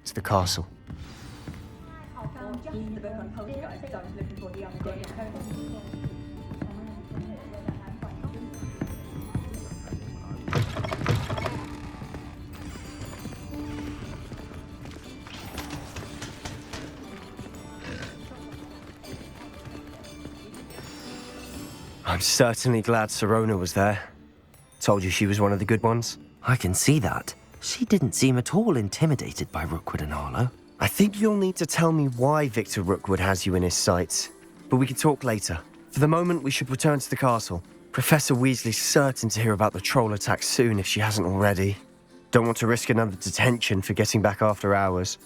to the castle. I'm certainly glad Sirona was there. Told you she was one of the good ones. I can see that. She didn't seem at all intimidated by Rookwood and Arlo. I think you'll need to tell me why Victor Rookwood has you in his sights. But we can talk later. For the moment, we should return to the castle. Professor Weasley's certain to hear about the troll attack soon if she hasn't already. Don't want to risk another detention for getting back after hours.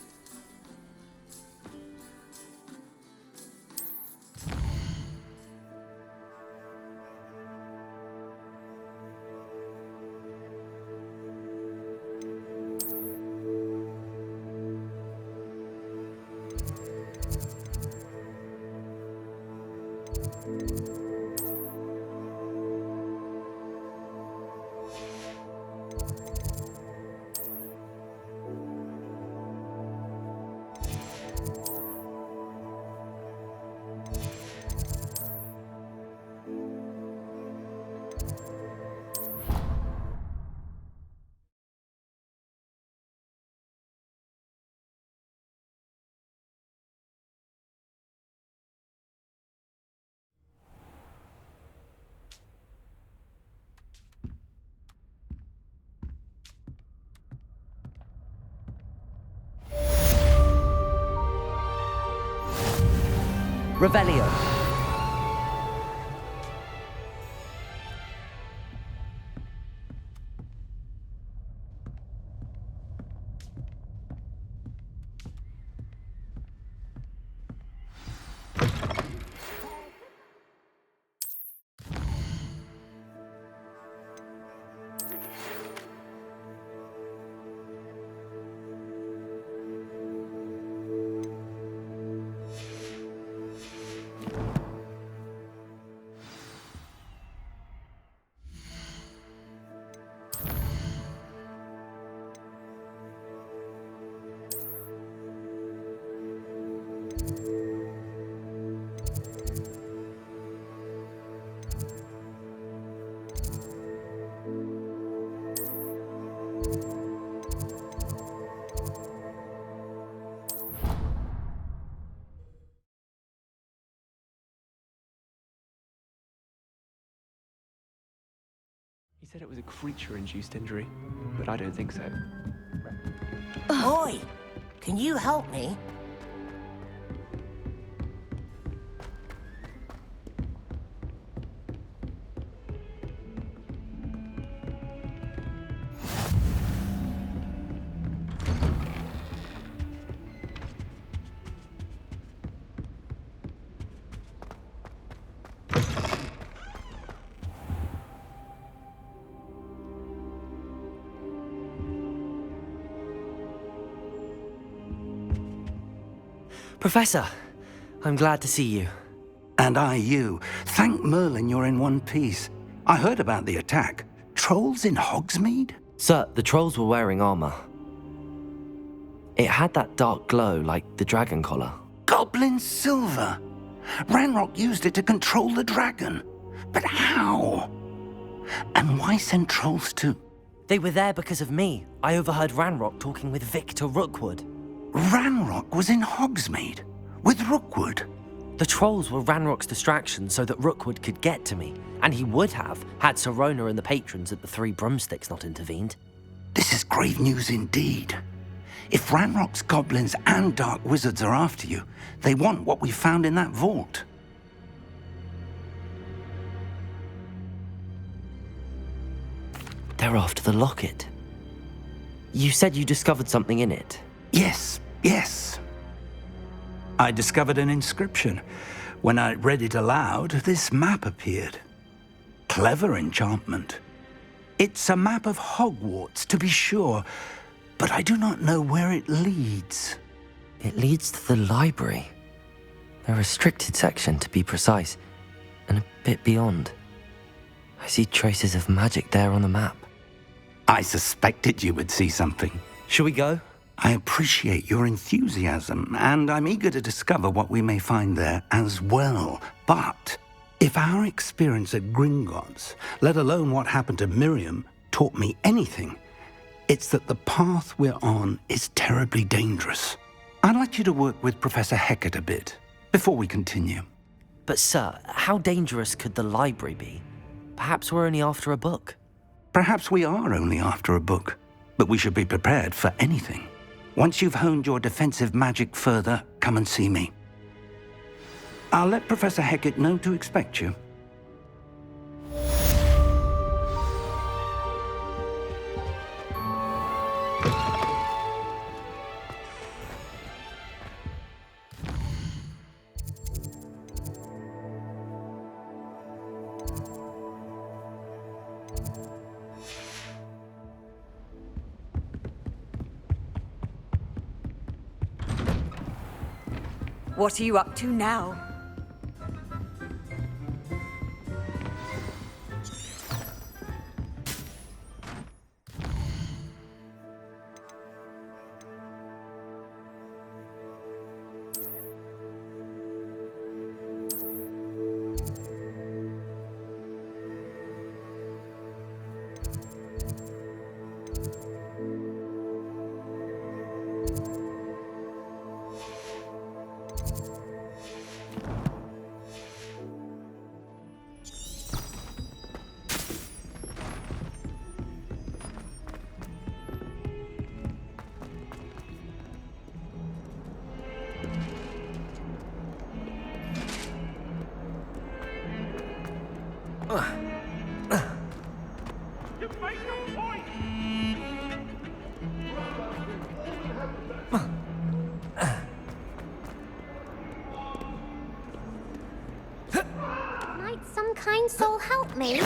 Revelio. He said it was a creature-induced injury, but I don't think so. Oi! Can you help me? Professor, I'm glad to see you. And I you. Thank Merlin you're in one piece. I heard about the attack. Trolls in Hogsmeade? Sir, the trolls were wearing armor. It had that dark glow like the dragon collar. Goblin silver! Ranrock used it to control the dragon. But how? And why send trolls too? They were there because of me. I overheard Ranrock talking with Victor Rookwood. Ranrock was in Hogsmeade? With Rookwood? The trolls were Ranrock's distraction so that Rookwood could get to me, and he would have had Sirona and the patrons at the Three Broomsticks not intervened. This is grave news indeed. If Ranrock's goblins and dark wizards are after you, they want what we found in that vault. They're after the locket. You said you discovered something in it. Yes. I discovered an inscription. When I read it aloud, this map appeared. Clever enchantment. It's a map of Hogwarts, to be sure, but I do not know where it leads. It leads to the library. A restricted section, to be precise, and a bit beyond. I see traces of magic there on the map. I suspected you would see something. Shall we go? I appreciate your enthusiasm, and I'm eager to discover what we may find there as well. But if our experience at Gringotts, let alone what happened to Miriam, taught me anything, it's that the path we're on is terribly dangerous. I'd like you to work with Professor Hecat a bit before we continue. But sir, how dangerous could the library be? Perhaps we're only after a book. Perhaps we are only after a book, but we should be prepared for anything. Once you've honed your defensive magic further, come and see me. I'll let Professor Hecat know to expect you. What are you up to now? Might some kind soul help me?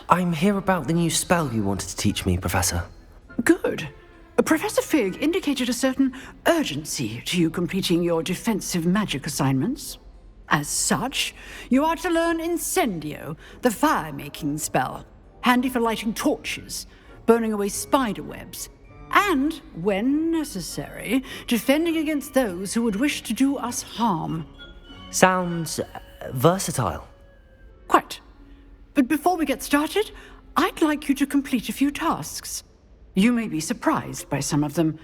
I'm here about the new spell you wanted to teach me, Professor. Good. Professor Fig indicated a certain urgency to you completing your defensive magic assignments. As such, you are to learn Incendio, the fire-making spell, handy for lighting torches, burning away spider webs, and, when necessary, defending against those who would wish to do us harm. Sounds versatile. Quite. But before we get started, I'd like you to complete a few tasks. You may be surprised by some of them.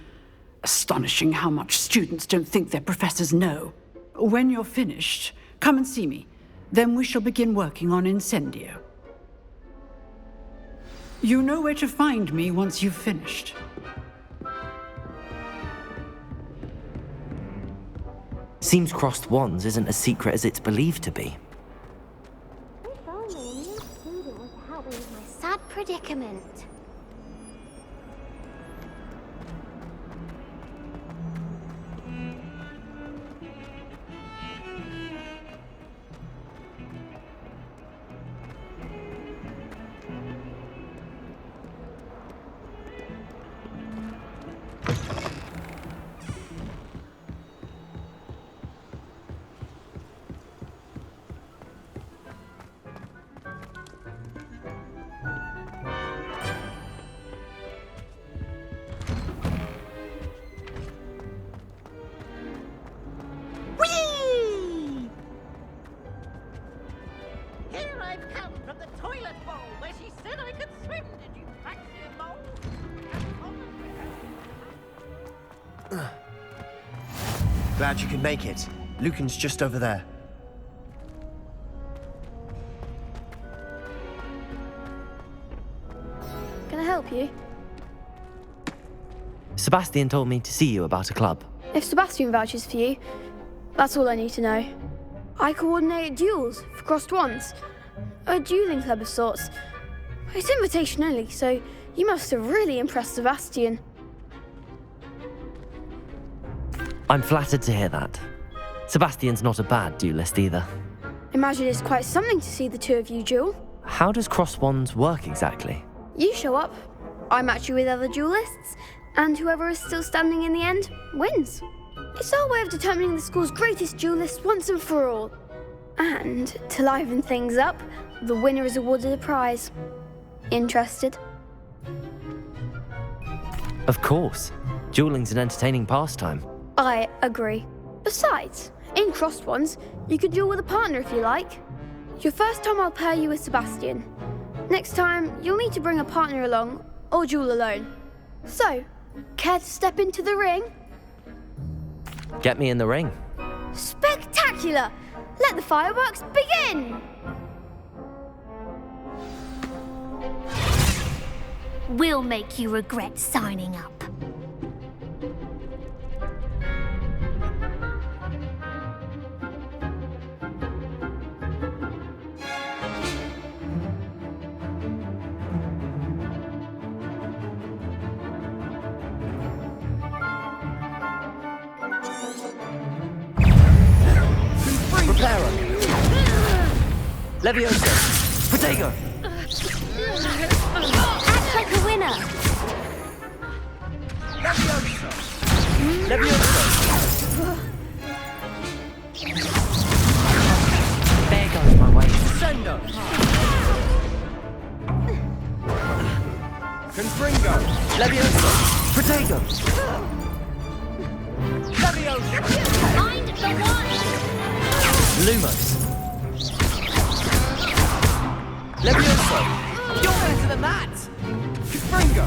Astonishing how much students don't think their professors know. When you're finished, come and see me. Then we shall begin working on Incendio. You know where to find me once you've finished. Seems crossed wands isn't as secret as it's believed to be. If only a new student was to help me with my sad predicament. Here I've come from the toilet bowl where she said I could swim. Did you practice bowl? Glad you could make it. Lucan's just over there. Can I help you? Sebastian told me to see you about a club. If Sebastian vouches for you, that's all I need to know. I coordinate duels for crossed wands. A dueling club of sorts. It's invitation only, so you must have really impressed Sebastian. I'm flattered to hear that. Sebastian's not a bad duelist either. Imagine it's quite something to see the two of you duel. How does cross wands work exactly? You show up, I match you with other duelists, and whoever is still standing in the end wins. It's our way of determining the school's greatest duelist once and for all. And to liven things up, the winner is awarded a prize. Interested? Of course. Dueling's an entertaining pastime. I agree. Besides, in crossed ones, you can duel with a partner if you like. Your first time I'll pair you with Sebastian. Next time, you'll need to bring a partner along or duel alone. So, care to step into the ring? Get me in the ring. Spectacular! Let the fireworks begin! We'll make you regret signing up. Preparo. Levioso. Protego. Act like a winner. Levioso. There goes my way. Sendo. Confringo. Levioso. Protego. Find the one. Lumos. Levioso. You're better than that. Confringo.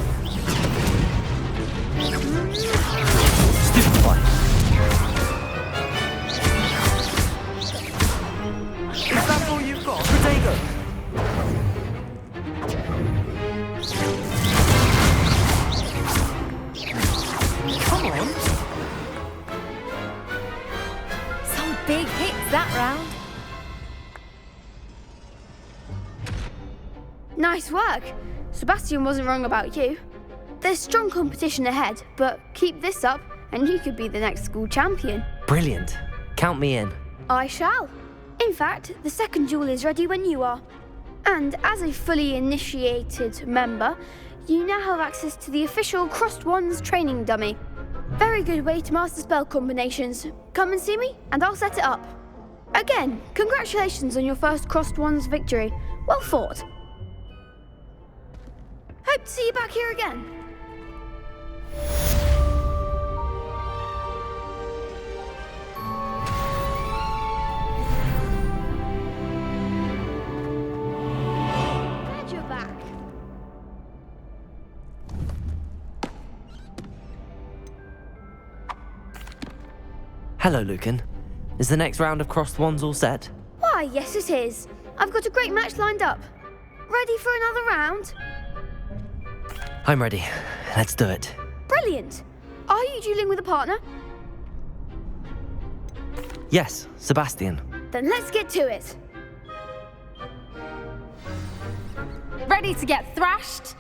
Stupefy. Is that all you've got? Protego. Come on. Some big hits that round. Nice work. Sebastian wasn't wrong about you. There's strong competition ahead, but keep this up and you could be the next school champion. Brilliant. Count me in. I shall. In fact, the second duel is ready when you are. And as a fully initiated member, you now have access to the official Crossed Wands training dummy. Very good way to master spell combinations. Come and see me, and I'll set it up. Again, congratulations on your first Crossed Wands victory. Well fought. Hope to see you back here again. Glad you're back. Hello, Lucan. Is the next round of Crossed Wands all set? Why, yes it is. I've got a great match lined up. Ready for another round? I'm ready. Let's do it. Brilliant. Are you dueling with a partner? Yes, Sebastian. Then let's get to it. Ready to get thrashed?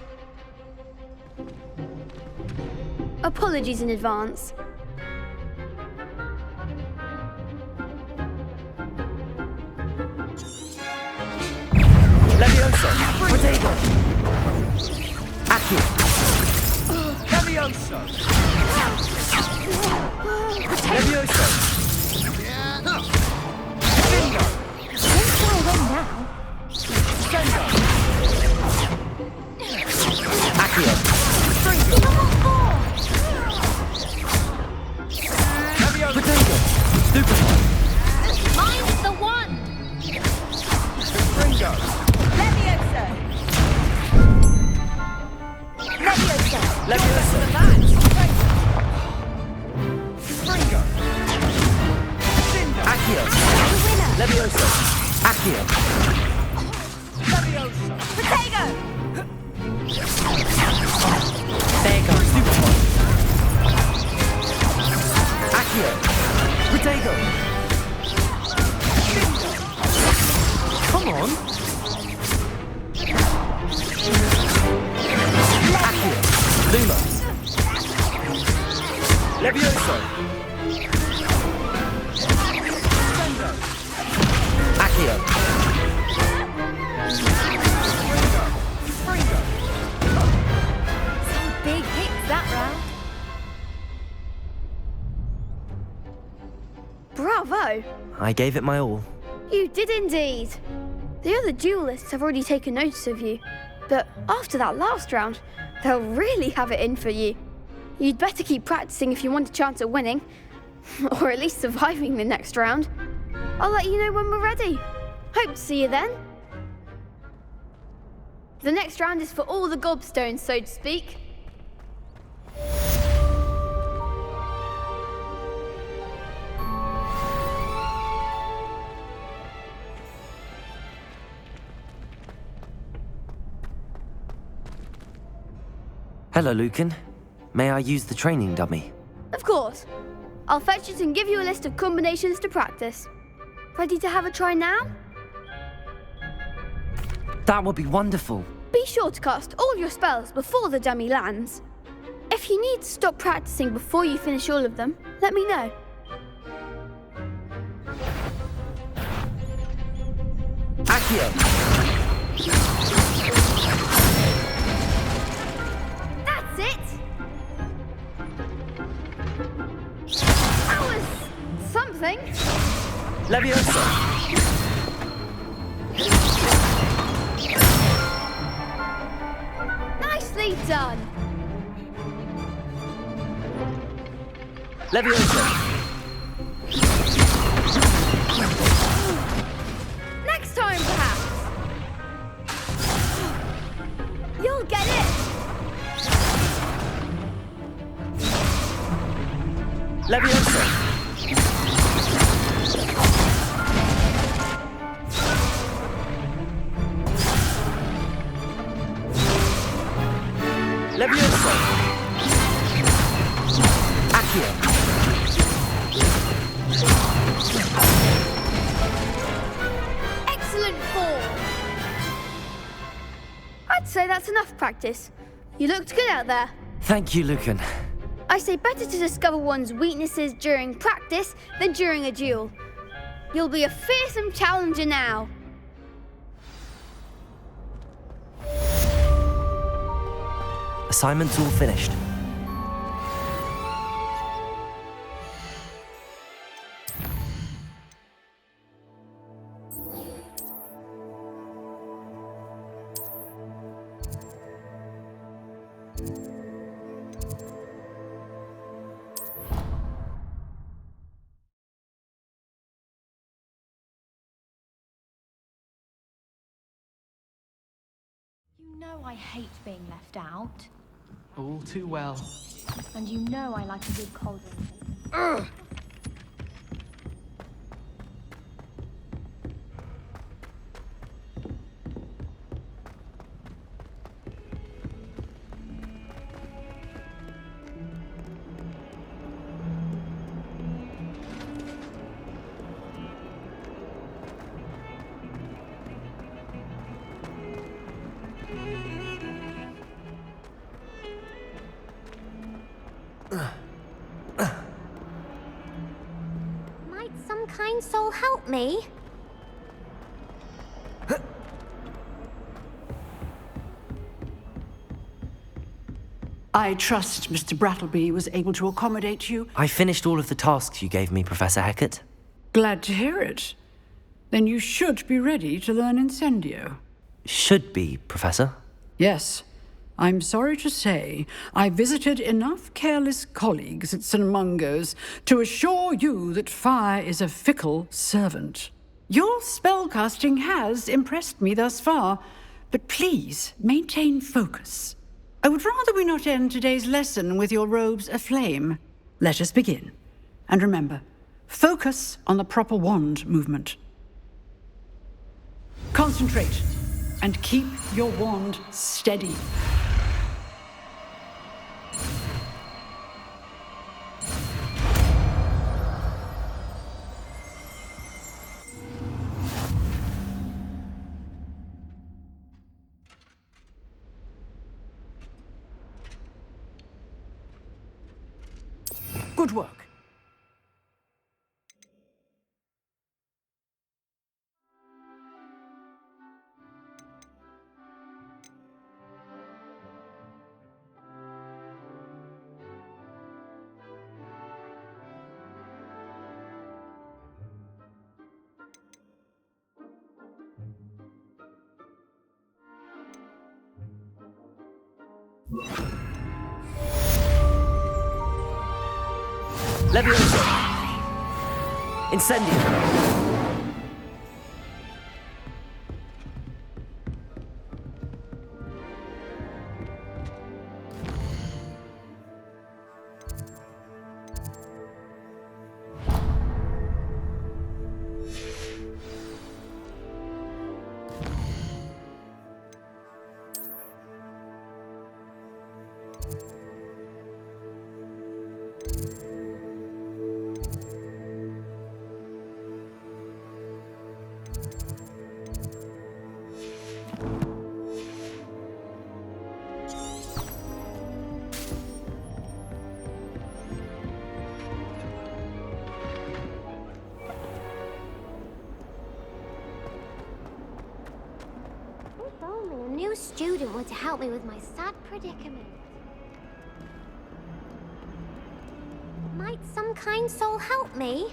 Apologies in advance. Levioso. Protego. Accio. Levioso. Levioso. Bingo. Don't try win now. Sendo. Accio. Levioso. Protego. Stupefy. Find the one. Confringo. Levioso. Levioso. Levioso. Confringo. Sendo. Accio. Winner. Levioso. Accio. Levioso. Protego. There goes Stupefy. Accio. Protego. Come on. Accio. Lumos. Levioso. Sendo. Accio. Confringo. Some big hits that round. Bravo! I gave it my all. You did indeed. The other duelists have already taken notice of you, but after that last round, they'll really have it in for you. You'd better keep practicing if you want a chance at winning, or at least surviving the next round. I'll let you know when we're ready. Hope to see you then. The next round is for all the gobstones, so to speak. Hello, Lucan. May I use the training dummy? Of course. I'll fetch it and give you a list of combinations to practice. Ready to have a try now? That would be wonderful. Be sure to cast all your spells before the dummy lands. If you need to stop practicing before you finish all of them, let me know. Accio! That's it! That was something. Leviosa! Nicely done. Leviosa! Next time, perhaps. You'll get it. Leviosa! Leviosa! Accio! Excellent form. I'd say that's enough practice. You looked good out there. Thank you, Lucan. I say better to discover one's weaknesses during practice than during a duel. You'll be a fearsome challenger now. Assignment's all finished. You know I hate being left out. All too well. And you know I like a good cold drink. Might some kind soul help me? I trust Mr. Brattleby was able to accommodate you. I finished all of the tasks you gave me, Professor Hecat. Glad to hear it. Then you should be ready to learn Incendio. Should be, Professor. Yes. I'm sorry to say, I visited enough careless colleagues at St. Mungo's to assure you that fire is a fickle servant. Your spellcasting has impressed me thus far, but please maintain focus. I would rather we not end today's lesson with your robes aflame. Let us begin. And remember, focus on the proper wand movement. Concentrate and keep your wand steady. Good work. Leviosa! Incendio! If only a new student were to help me with my sad predicament. Might some kind soul help me?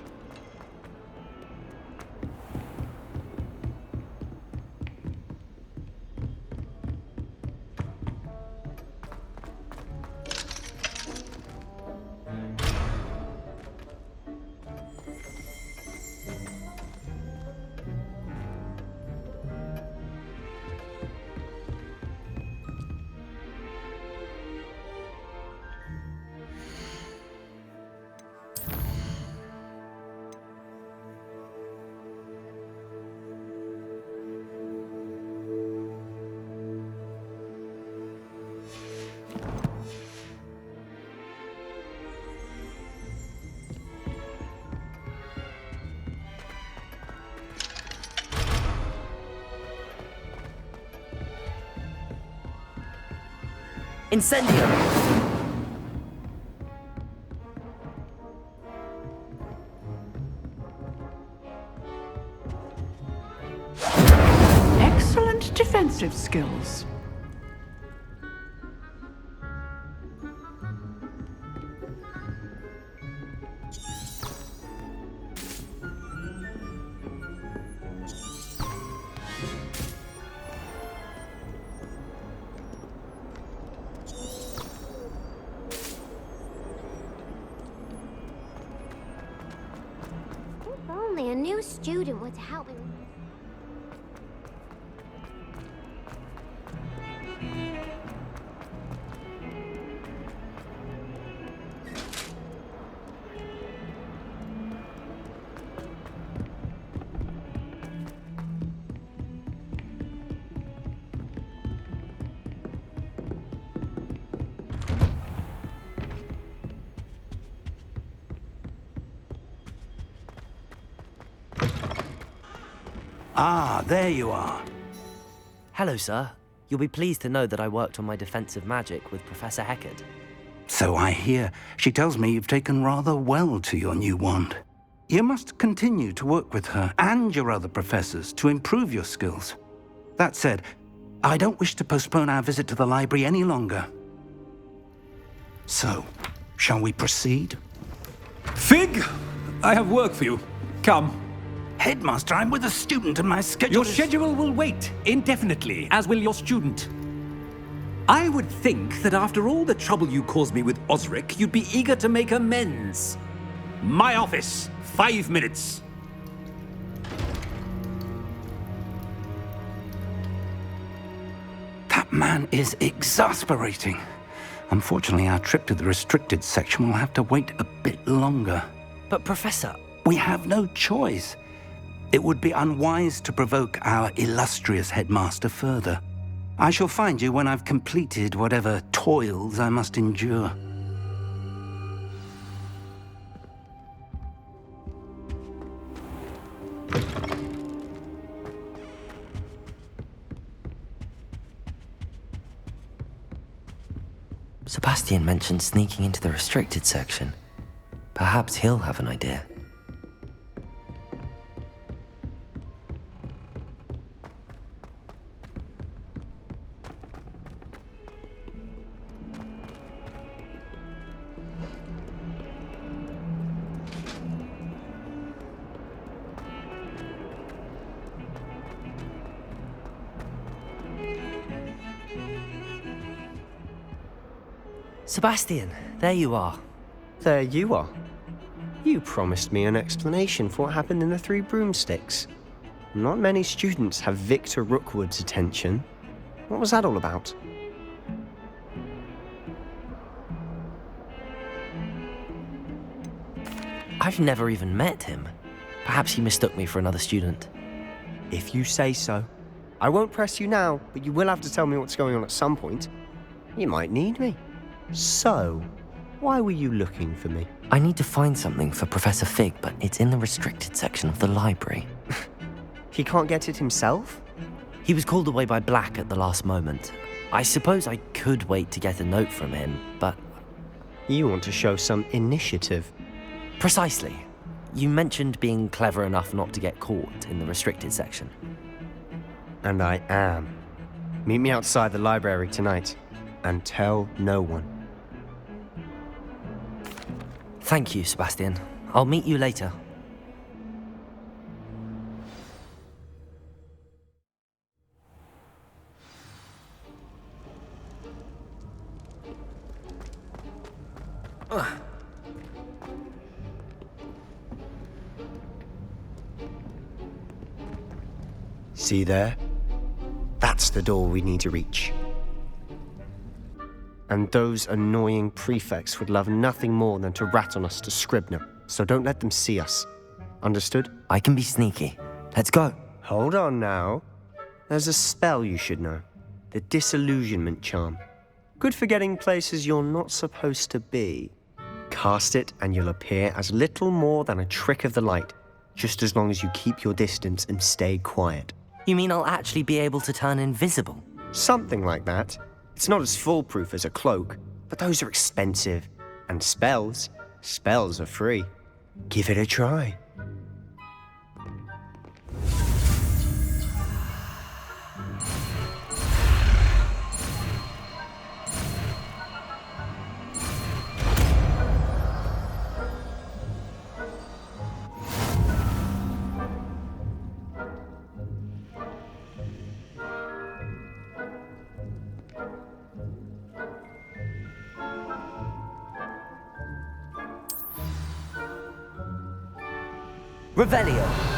Incendio! Excellent defensive skills. If only a new student were to help me with my... Ah, there you are. Hello, sir. You'll be pleased to know that I worked on my defensive magic with Professor Heckard. So I hear. She tells me you've taken rather well to your new wand. You must continue to work with her and your other professors to improve your skills. That said, I don't wish to postpone our visit to the library any longer. So, shall we proceed? Fig, I have work for you. Come. Headmaster, I'm with a student and my schedule Your is... schedule will wait indefinitely, as will your student. I would think that after all the trouble you caused me with Osric, you'd be eager to make amends. My office, 5 minutes. That man is exasperating. Unfortunately, our trip to the restricted section will have to wait a bit longer. But, Professor... We have no choice. It would be unwise to provoke our illustrious headmaster further. I shall find you when I've completed whatever toils I must endure. Sebastian mentioned sneaking into the restricted section. Perhaps he'll have an idea. Sebastian, there you are. There you are. You promised me an explanation for what happened in the Three Broomsticks. Not many students have Victor Rookwood's attention. What was that all about? I've never even met him. Perhaps he mistook me for another student. If you say so. I won't press you now, but you will have to tell me what's going on at some point. You might need me. So, why were you looking for me? I need to find something for Professor Fig, but it's in the restricted section of the library. He can't get it himself? He was called away by Black at the last moment. I suppose I could wait to get a note from him, but... You want to show some initiative. Precisely. You mentioned being clever enough not to get caught in the restricted section. And I am. Meet me outside the library tonight, and tell no one. Thank you, Sebastian. I'll meet you later. See there? That's the door we need to reach. And those annoying prefects would love nothing more than to rat on us to Scribner, so don't let them see us. Understood? I can be sneaky. Let's go. Hold on now. There's a spell you should know. The Disillusionment Charm. Good for getting places you're not supposed to be. Cast it and you'll appear as little more than a trick of the light, just as long as you keep your distance and stay quiet. You mean I'll actually be able to turn invisible? Something like that. It's not as foolproof as a cloak, but those are expensive. And spells are free. Give it a try. Revelio.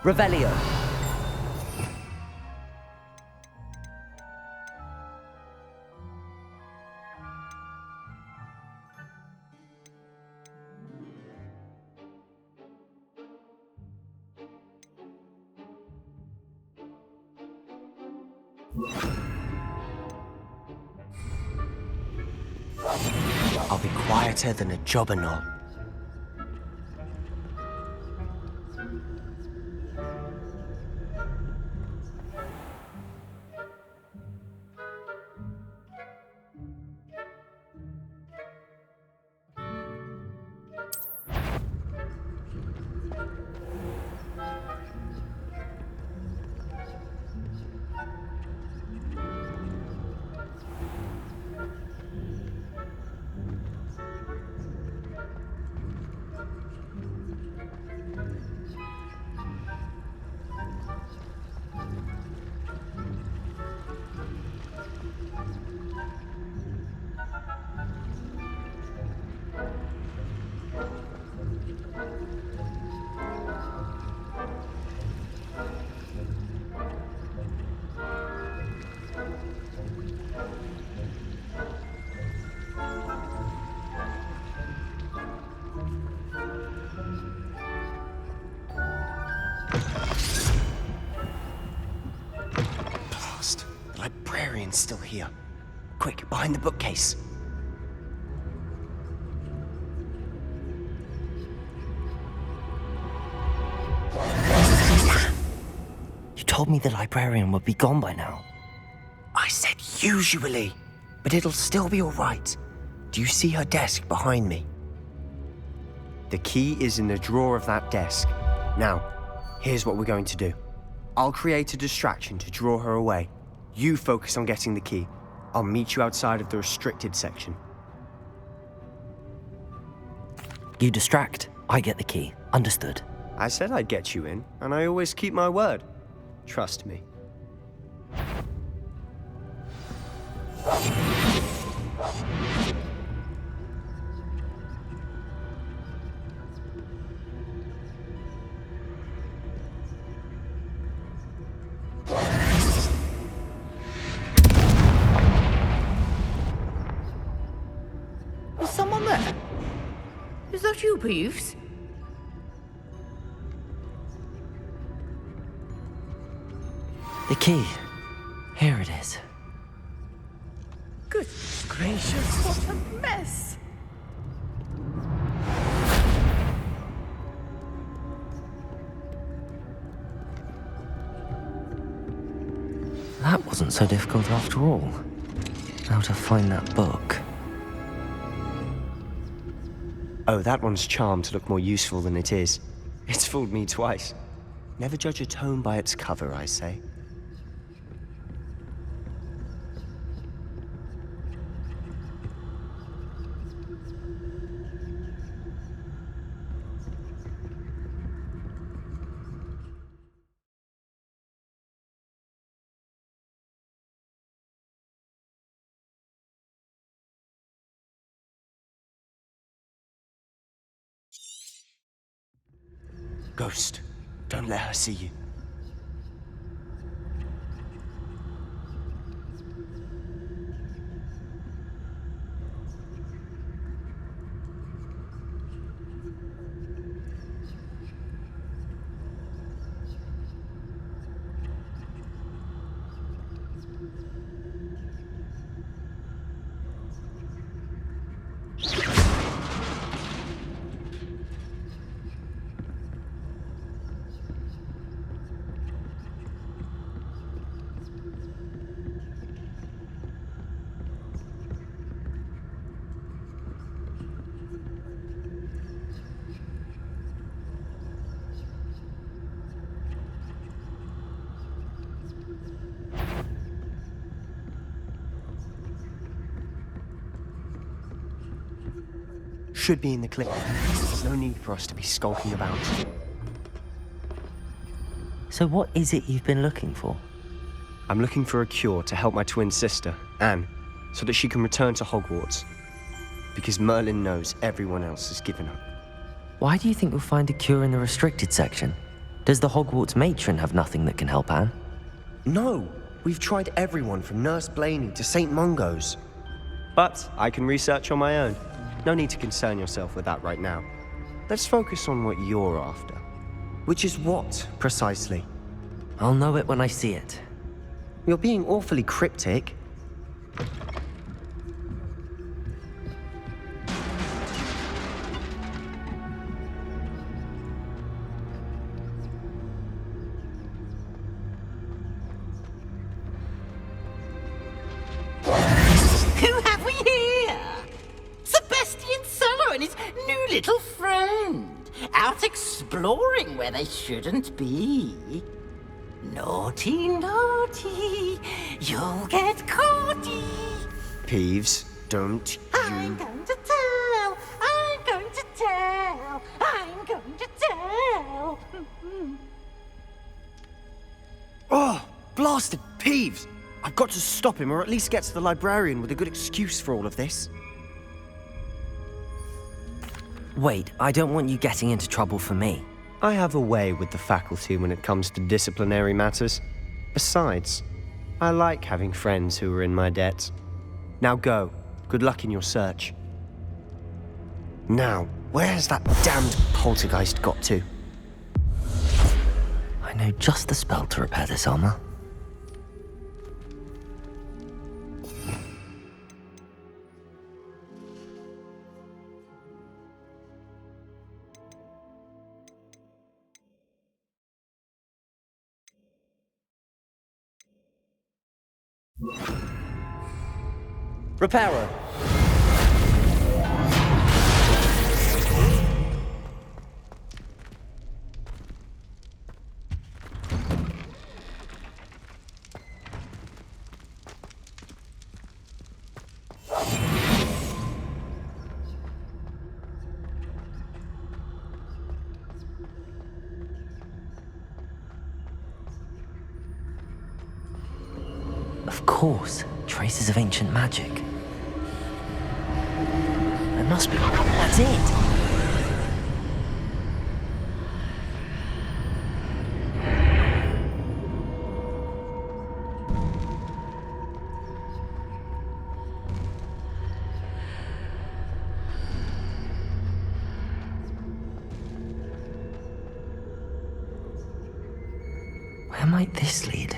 Revelio. I'll be quieter than a jobberknoll. Merlin's still here. Quick, behind the bookcase. You told me the librarian would be gone by now. I said usually, but it'll still be all right. Do you see her desk behind me? The key is in the drawer of that desk. Now, here's what we're going to do. I'll create a distraction to draw her away. You focus on getting the key. I'll meet you outside of the restricted section. You distract, I get the key. Understood. I said I'd get you in, and I always keep my word. Trust me. Is someone there? Is that you, Peeves? The key. Here it is. Good gracious, what a mess! That wasn't so difficult after all. How to find that book. Oh, that one's charmed to look more useful than it is. It's fooled me twice. Never judge a tome by its cover, I say. Ghost, don't let her see you. Should be in the clip. There's no need for us to be skulking about. So what is it you've been looking for? I'm looking for a cure to help my twin sister, Anne, so that she can return to Hogwarts. Because Merlin knows everyone else has given up. Why do you think we'll find a cure in the restricted section? Does the Hogwarts matron have nothing that can help Anne? No! We've tried everyone from Nurse Blaney to St. Mungo's. But I can research on my own. No need to concern yourself with that right now. Let's focus on what you're after. Which is what, precisely? I'll know it when I see it. You're being awfully cryptic. Who have we here? Sebastian Cello and his new little friend, out exploring where they shouldn't be. Naughty, naughty, you'll get caughty. Peeves, don't I'm going to tell, I'm going to tell, I'm going to tell. Oh, blasted Peeves! I've got to stop him, or at least get to the librarian with a good excuse for all of this. Wait, I don't want you getting into trouble for me. I have a way with the faculty when it comes to disciplinary matters. Besides, I like having friends who are in my debt. Now go. Good luck in your search. Now, where has that damned poltergeist got to? I know just the spell to repair this armor. Repairer. Of course, traces of ancient magic. It must be. That's it. Where might this lead?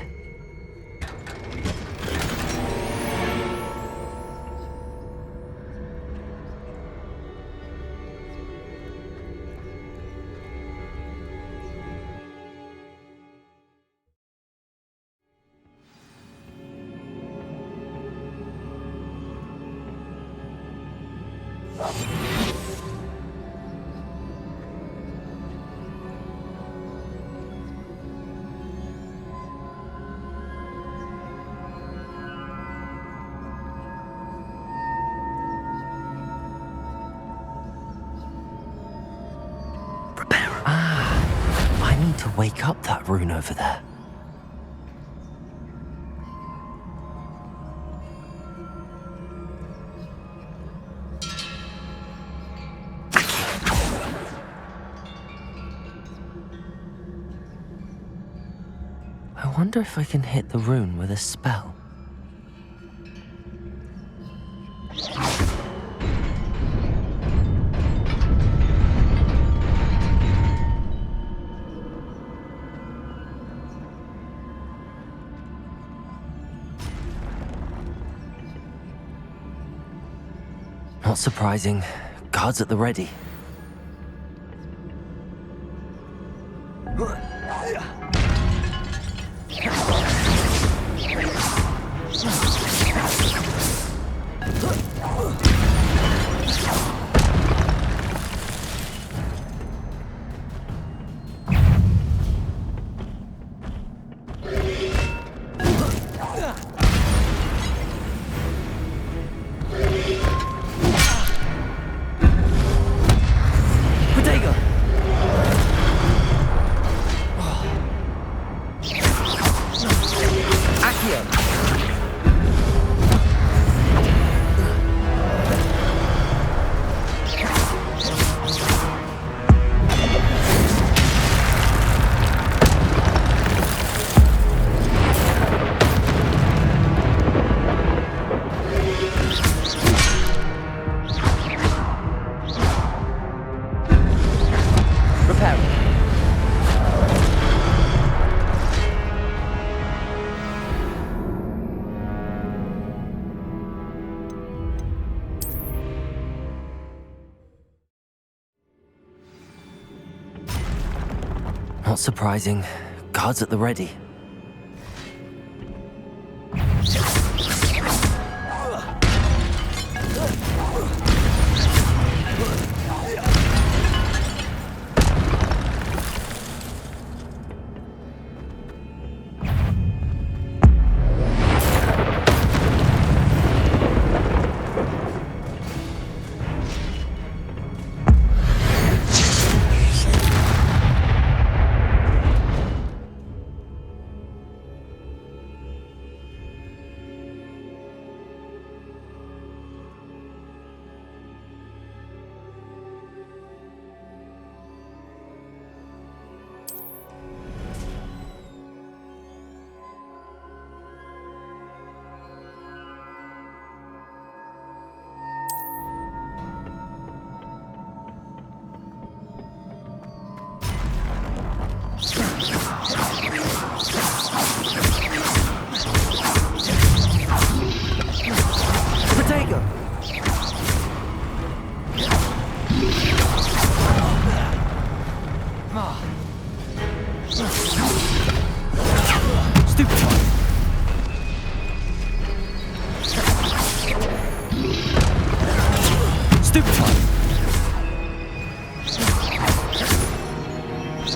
I need to wake up that rune over there. I wonder if I can hit the rune with a spell. Not surprising. Guards at the ready. Not surprising. Guards at the ready.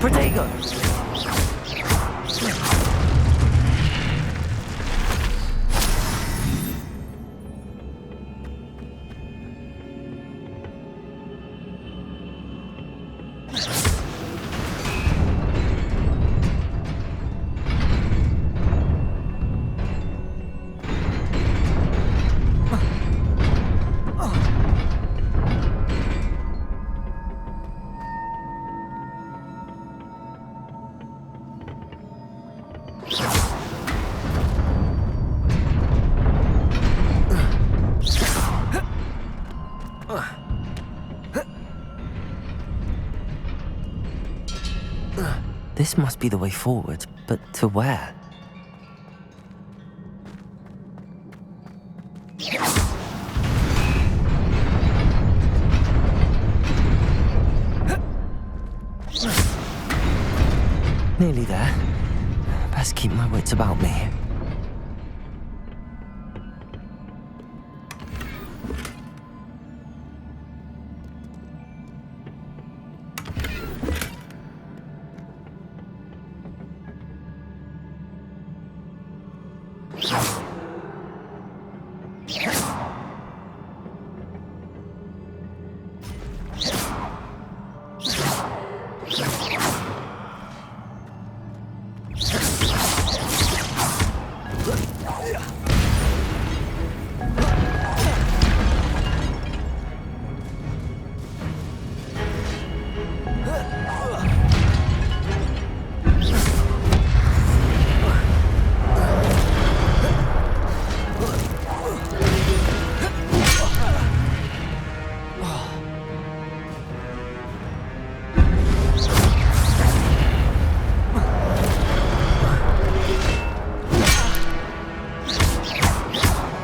Protego! This must be the way forward, but to where? Nearly there. Best keep my wits about me.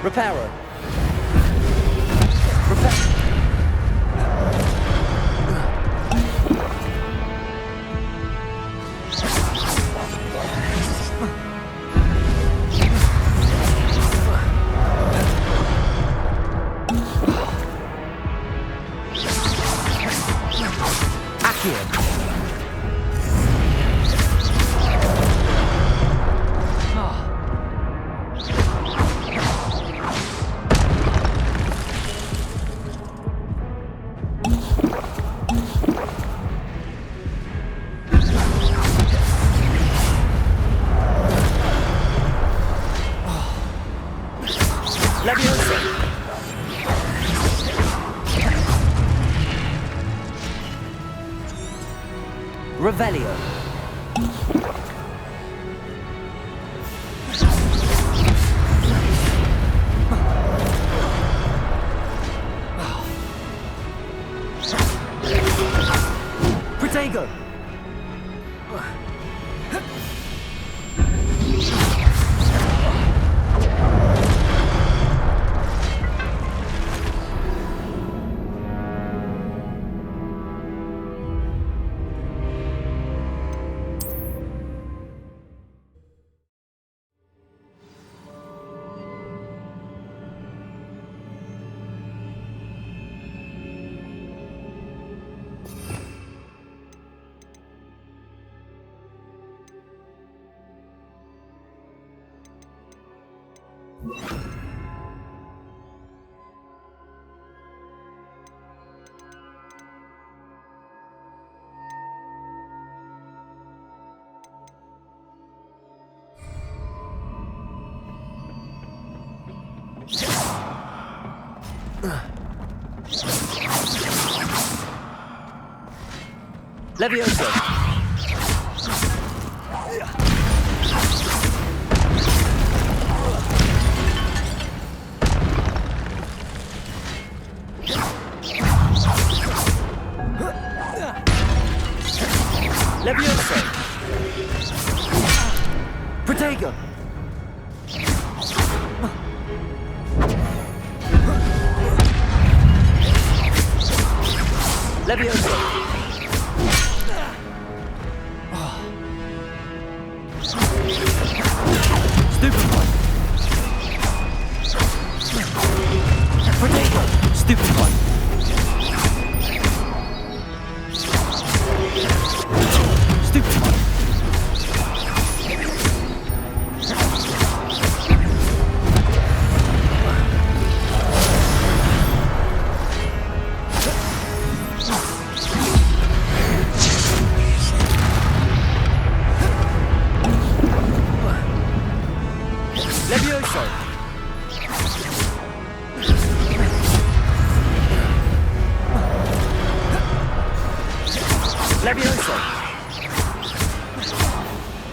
Reparo. Revelio. Protego. Levioso. Levioso. Protego. Levioso. Stupid one. Protego. Stupid one.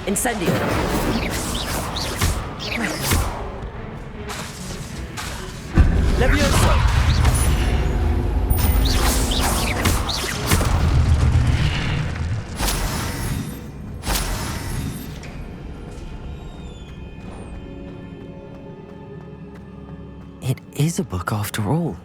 Incendio. Levioso. It is a book after all.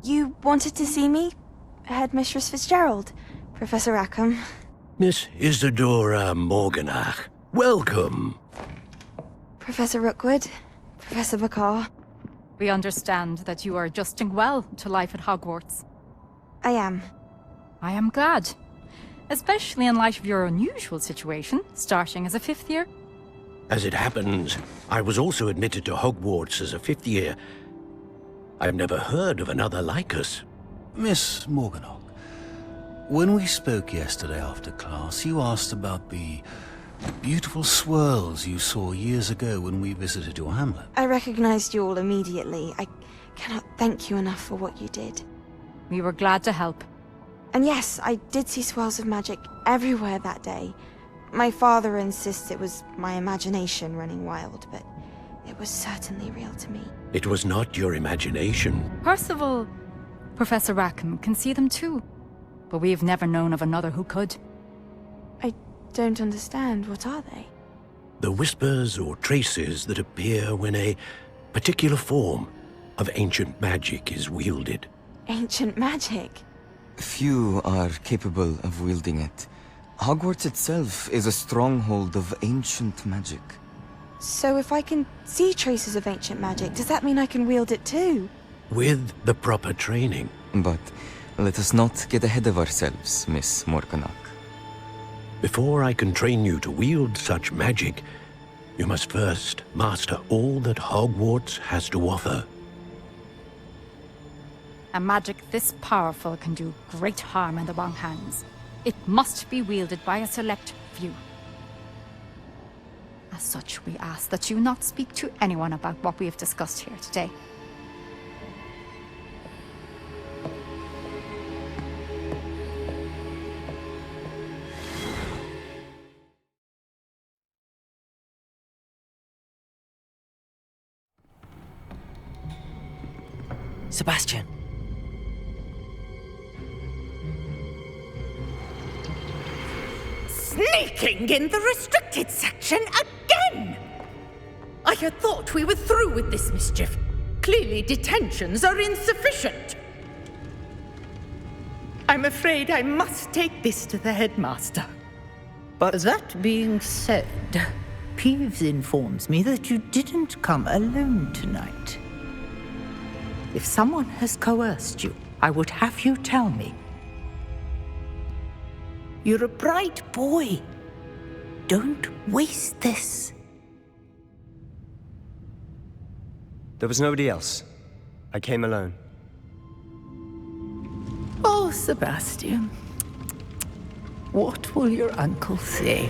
You wanted to see me? Headmistress Fitzgerald? Professor Rackham? Miss Isadora Morganach, welcome. Professor Rookwood? Professor Bakar? We understand that you are adjusting well to life at Hogwarts. I am. I am glad. Especially in light of your unusual situation, starting as a 5th year. As it happens, I was also admitted to Hogwarts as a 5th year. I've never heard of another like us. Miss Morganach, when we spoke yesterday after class, you asked about the beautiful swirls you saw years ago when we visited your hamlet. I recognized you all immediately. I cannot thank you enough for what you did. We were glad to help. And yes, I did see swirls of magic everywhere that day. My father insists it was my imagination running wild, but it was certainly real to me. It was not your imagination. Percival, Professor Rackham can see them too. But we have never known of another who could. I don't understand. What are they? The whispers or traces that appear when a particular form of ancient magic is wielded. Ancient magic? Few are capable of wielding it. Hogwarts itself is a stronghold of ancient magic. So if I can see traces of ancient magic, does that mean I can wield it too? With the proper training. But let us not get ahead of ourselves, Miss Morganach. Before I can train you to wield such magic, you must first master all that Hogwarts has to offer. A magic this powerful can do great harm in the wrong hands. It must be wielded by a select few. As such, we ask that you not speak to anyone about what we have discussed here today. Sebastian. Sneaking in the restricted section again! I had thought we were through with this mischief. Clearly detentions are insufficient. I'm afraid I must take this to the headmaster. But that being said, Peeves informs me that you didn't come alone tonight. If someone has coerced you, I would have you tell me. You're a bright boy. Don't waste this. There was nobody else. I came alone. Oh, Sebastian. What will your uncle say?